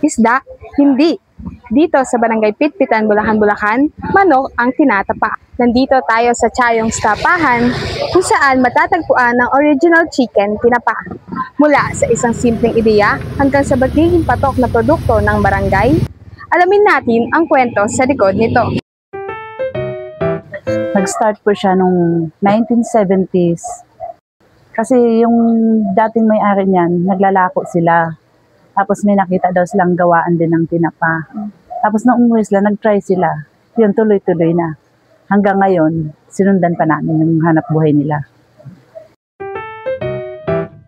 Isda? Hindi. Dito sa Barangay Pitpitan, Bulacan, manok ang tinatapa. Nandito tayo sa Chayong Stapahan kung saan matatagpuan ang original chicken tinapa. Mula sa isang simpleng ideya hanggang sa magiging patok na produkto ng barangay, alamin natin ang kwento sa likod nito. Nag-start po siya noong 1970s. Kasi yung dating may-ari niyan, naglalako sila. Tapos may nakita daw silang gawaan din ng tinapa. Tapos nung umuwi sila, nag-try sila. Yun, tuloy-tuloy na. Hanggang ngayon, sinundan pa namin yung hanap buhay nila.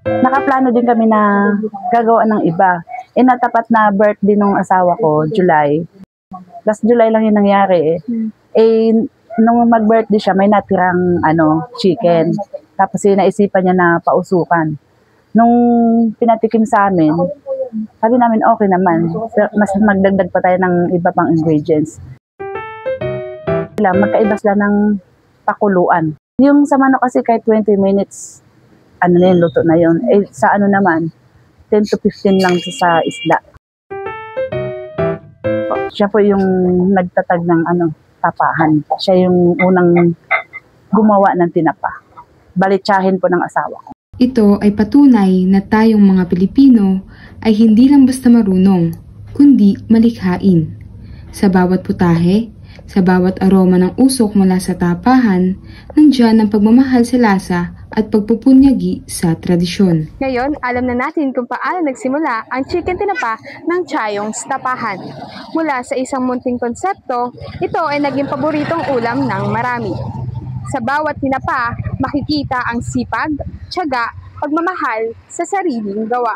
Nakaplano din kami na gagawa ng iba. Natapat na birthday nung asawa ko, July. Last July lang yung nangyari nung mag-birthday siya, may natirang chicken. Tapos naisipan niya na pausukan. Nung pinatikim sa amin, sabi namin okay naman. Mas magdagdag pa tayo ng iba pang ingredients. Magkaiba sila ng pakuluan. Yung sa manok kasi kahit 20 minutes, luto na yun. Sa naman, 10 to 15 lang sa isda. Siya po yung nagtatag ng tapahan. Siya yung unang gumawa ng tinapa. Balitsahin po ng asawa ko. Ito ay patunay na tayong mga Pilipino ay hindi lang basta marunong, kundi malikhain. Sa bawat putahe, sa bawat aroma ng usok mula sa tapahan, nandiyan ang pagmamahal sa lasa at pagpupunyagi sa tradisyon. Ngayon, alam na natin kung paano nagsimula ang chicken tinapa ng Chayong Stapahan. Mula sa isang munting konsepto, ito ay naging paboritong ulam ng marami. Sa bawat tinapa, makikita ang sipag, tiyaga, pagmamahal sa sariling gawa.